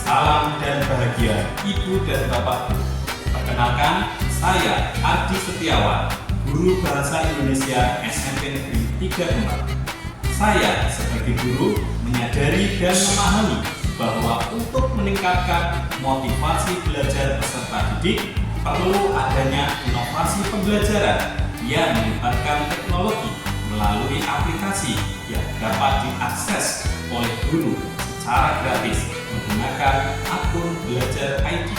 Salam dan bahagia Ibu dan Bapak. Perkenalkan, saya Adi Setiawan, Guru Bahasa Indonesia SMP Negeri 3 Kemang. Saya sebagai guru menyadari dan memahami bahwa untuk meningkatkan motivasi belajar peserta didik perlu adanya inovasi pembelajaran yang melibatkan teknologi melalui aplikasi yang dapat diakses oleh guru secara gratis menggunakan akun Belajar ID.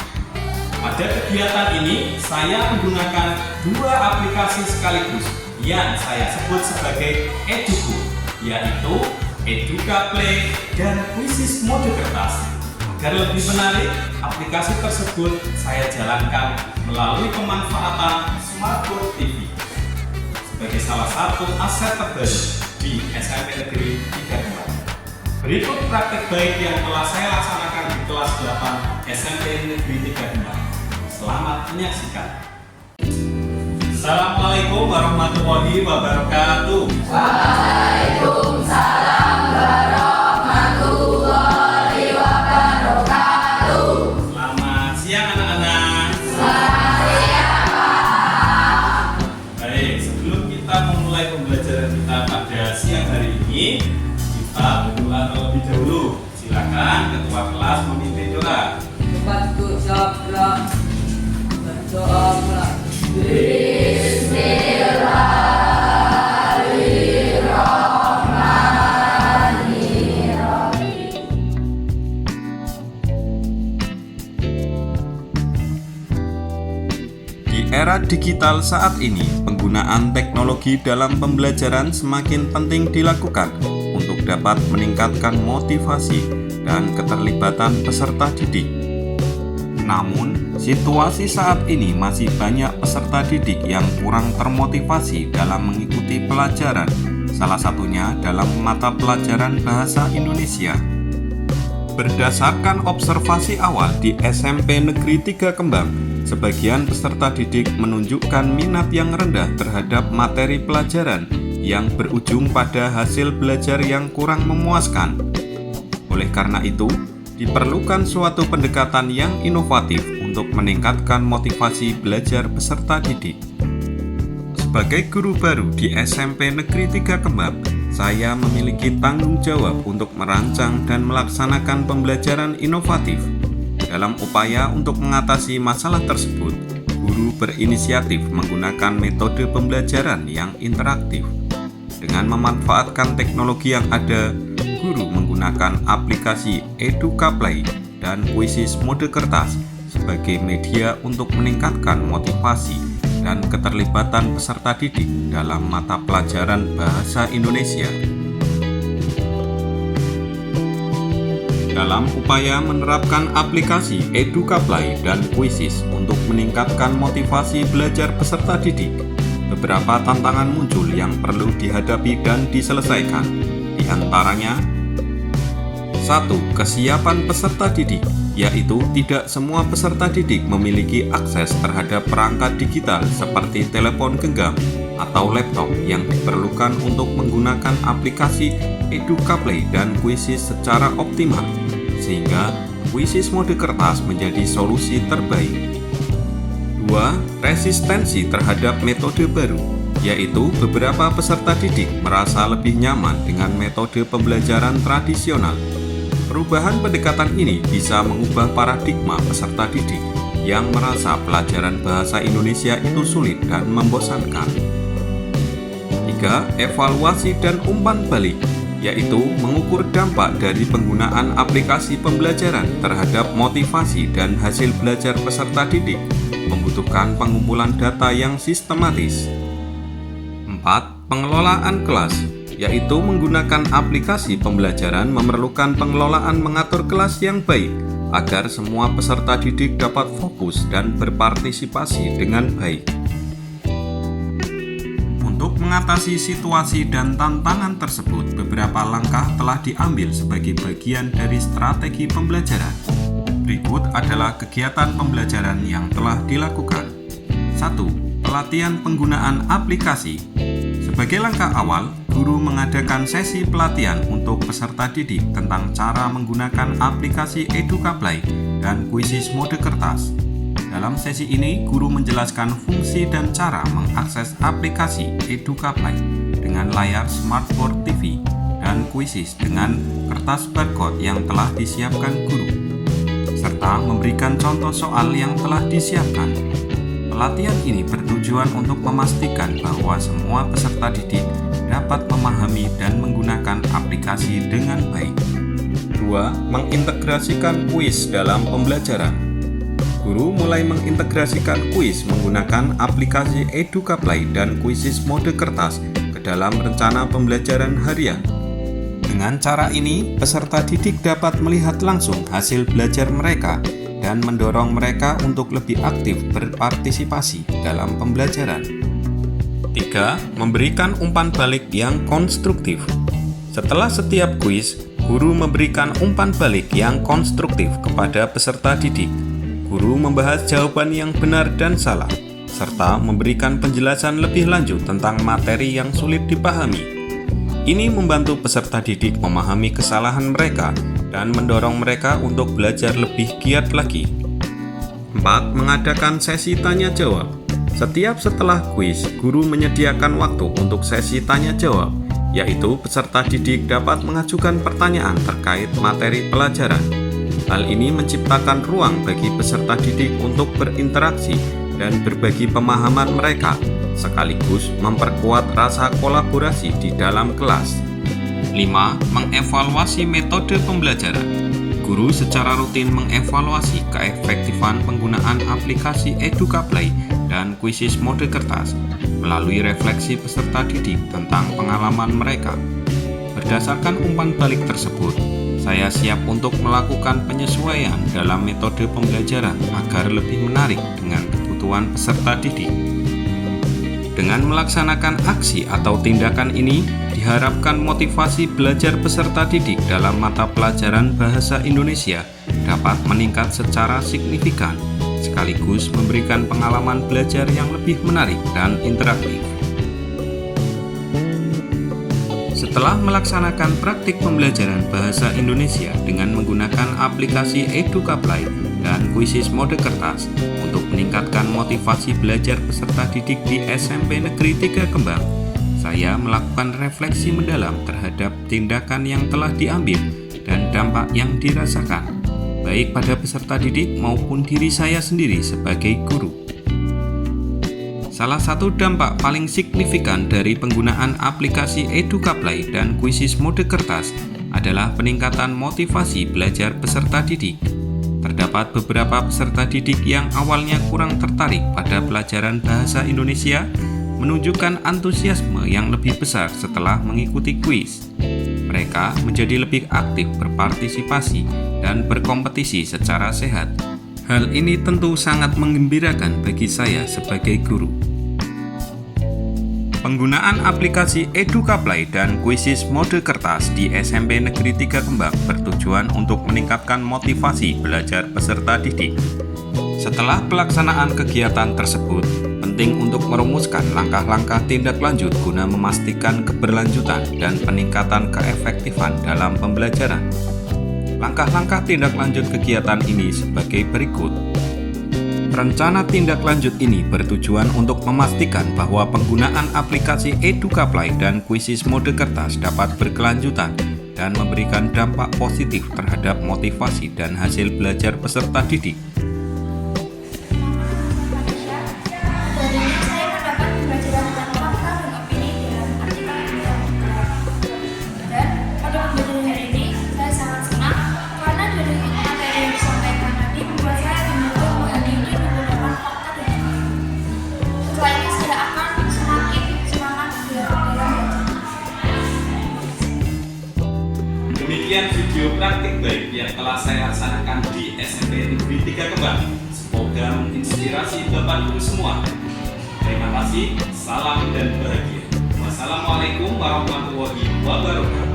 Pada kegiatan ini, saya menggunakan dua aplikasi sekaligus yang saya sebut sebagai Eduku, yaitu Eduka Play dan Quizzes mode kertas. Agar lebih menarik, aplikasi tersebut saya jalankan melalui pemanfaatan Smartboard TV sebagai salah satu aset terbaru di SMP Negeri 3 Kemang. Berikut praktek baik yang telah saya laksanakan di kelas 8 SMP Negeri 3 Kemang. Selamat menyaksikan. Assalamualaikum warahmatullahi wabarakatuh. Waalaikumsalam warahmatullahi wabarakatuh. Selamat siang anak-anak. Selamat siang. Baik, sebelum kita memulai pembelajaran kita pada siang hari ini, kita berdoa terlebih dahulu. Silakan ketua kelas memimpin doa. Tempatku sabra berdoa mulai. Di era digital saat ini, penggunaan teknologi dalam pembelajaran semakin penting dilakukan untuk dapat meningkatkan motivasi dan keterlibatan peserta didik. Namun, situasi saat ini masih banyak peserta didik yang kurang termotivasi dalam mengikuti pelajaran, salah satunya dalam mata pelajaran Bahasa Indonesia. Berdasarkan observasi awal di SMP Negeri 3 Kemang, sebagian peserta didik menunjukkan minat yang rendah terhadap materi pelajaran yang berujung pada hasil belajar yang kurang memuaskan. Oleh karena itu, diperlukan suatu pendekatan yang inovatif untuk meningkatkan motivasi belajar peserta didik. Sebagai guru baru di SMP Negeri 3 Kemang, saya memiliki tanggung jawab untuk merancang dan melaksanakan pembelajaran inovatif. Dalam upaya untuk mengatasi masalah tersebut, guru berinisiatif menggunakan metode pembelajaran yang interaktif. Dengan memanfaatkan teknologi yang ada, guru menggunakan aplikasi Eduka Play dan Quizzes mode kertas sebagai media untuk meningkatkan motivasi dan keterlibatan peserta didik dalam mata pelajaran Bahasa Indonesia. Dalam upaya menerapkan aplikasi Eduka Play dan Quizzes untuk meningkatkan motivasi belajar peserta didik, beberapa tantangan muncul yang perlu dihadapi dan diselesaikan. Di antaranya, 1. Kesiapan peserta didik, yaitu tidak semua peserta didik memiliki akses terhadap perangkat digital seperti telepon genggam atau laptop yang diperlukan untuk menggunakan aplikasi Eduka Play dan Quizzes secara optimal, sehingga Quizzes mode kertas menjadi solusi terbaik. 2. Resistensi terhadap metode baru, yaitu beberapa peserta didik merasa lebih nyaman dengan metode pembelajaran tradisional. Perubahan pendekatan ini bisa mengubah paradigma peserta didik yang merasa pelajaran bahasa Indonesia itu sulit dan membosankan. 3. Evaluasi dan umpan balik, yaitu mengukur dampak dari penggunaan aplikasi pembelajaran terhadap motivasi dan hasil belajar peserta didik, membutuhkan pengumpulan data yang sistematis. 4. Pengelolaan kelas, yaitu menggunakan aplikasi pembelajaran memerlukan pengelolaan mengatur kelas yang baik agar semua peserta didik dapat fokus dan berpartisipasi dengan baik. Untuk mengatasi situasi dan tantangan tersebut, beberapa langkah telah diambil sebagai bagian dari strategi pembelajaran. Berikut adalah kegiatan pembelajaran yang telah dilakukan. 1. Pelatihan penggunaan aplikasi. Sebagai langkah awal, guru mengadakan sesi pelatihan untuk peserta didik tentang cara menggunakan aplikasi EduCaplay dan kuisis mode kertas. Dalam sesi ini, guru menjelaskan fungsi dan cara mengakses aplikasi EduCaplay dengan layar smartboard TV dan kuisis dengan kertas barcode yang telah disiapkan guru, serta memberikan contoh soal yang telah disiapkan. Pelatihan ini bertujuan untuk memastikan bahwa semua peserta didik dapat memahami dan menggunakan aplikasi dengan baik. 2. Mengintegrasikan kuis dalam pembelajaran. Guru mulai mengintegrasikan kuis menggunakan aplikasi EduCaplay dan kuisis mode kertas ke dalam rencana pembelajaran harian. Dengan cara ini, peserta didik dapat melihat langsung hasil belajar mereka dan mendorong mereka untuk lebih aktif berpartisipasi dalam pembelajaran. 3. Memberikan umpan balik yang konstruktif. Setelah setiap kuis, guru memberikan umpan balik yang konstruktif kepada peserta didik. Guru membahas jawaban yang benar dan salah, serta memberikan penjelasan lebih lanjut tentang materi yang sulit dipahami. Ini membantu peserta didik memahami kesalahan mereka dan mendorong mereka untuk belajar lebih giat lagi. 4. Mengadakan sesi tanya-jawab. Setelah kuis, guru menyediakan waktu untuk sesi tanya-jawab, yaitu peserta didik dapat mengajukan pertanyaan terkait materi pelajaran. Hal ini menciptakan ruang bagi peserta didik untuk berinteraksi dan berbagi pemahaman mereka, sekaligus memperkuat rasa kolaborasi di dalam kelas. 5. Mengevaluasi metode pembelajaran. Guru secara rutin mengevaluasi keefektifan penggunaan aplikasi EduCaplay dan kuisis mode kertas melalui refleksi peserta didik tentang pengalaman mereka. Berdasarkan umpan balik tersebut, saya siap untuk melakukan penyesuaian dalam metode pembelajaran agar lebih menarik dengan kebutuhan peserta didik. Dengan melaksanakan aksi atau tindakan ini, diharapkan motivasi belajar peserta didik dalam mata pelajaran Bahasa Indonesia dapat meningkat secara signifikan, sekaligus memberikan pengalaman belajar yang lebih menarik dan interaktif. Setelah melaksanakan praktik pembelajaran Bahasa Indonesia dengan menggunakan aplikasi EduCaplay dan kuisis mode kertas untuk meningkatkan motivasi belajar peserta didik di SMP Negeri 3 Kembang, saya melakukan refleksi mendalam terhadap tindakan yang telah diambil dan dampak yang dirasakan, baik pada peserta didik maupun diri saya sendiri sebagai guru. Salah satu dampak paling signifikan dari penggunaan aplikasi EduCaplay dan kuisis mode kertas adalah peningkatan motivasi belajar peserta didik. Terdapat beberapa peserta didik yang awalnya kurang tertarik pada pelajaran Bahasa Indonesia menunjukkan antusiasme yang lebih besar setelah mengikuti kuis. Mereka menjadi lebih aktif berpartisipasi dan berkompetisi secara sehat. Hal ini tentu sangat menggembirakan bagi saya sebagai guru. Penggunaan aplikasi EduCaplay dan kuisis mode kertas di SMP Negeri 3 Kembang bertujuan untuk meningkatkan motivasi belajar peserta didik. Setelah pelaksanaan kegiatan tersebut, penting untuk merumuskan langkah-langkah tindak lanjut guna memastikan keberlanjutan dan peningkatan keefektifan dalam pembelajaran. Langkah-langkah tindak lanjut kegiatan ini sebagai berikut. Rencana tindak lanjut ini bertujuan untuk memastikan bahwa penggunaan aplikasi EduCaplay dan kuisis mode kertas dapat berkelanjutan dan memberikan dampak positif terhadap motivasi dan hasil belajar peserta didik. Demikian video praktik baik yang telah saya laksanakan di SMP Negeri 3 Kembang. Semoga menginspirasi Bapak Ibu semua. Terima kasih, salam dan bahagia. Wassalamualaikum warahmatullahi wabarakatuh.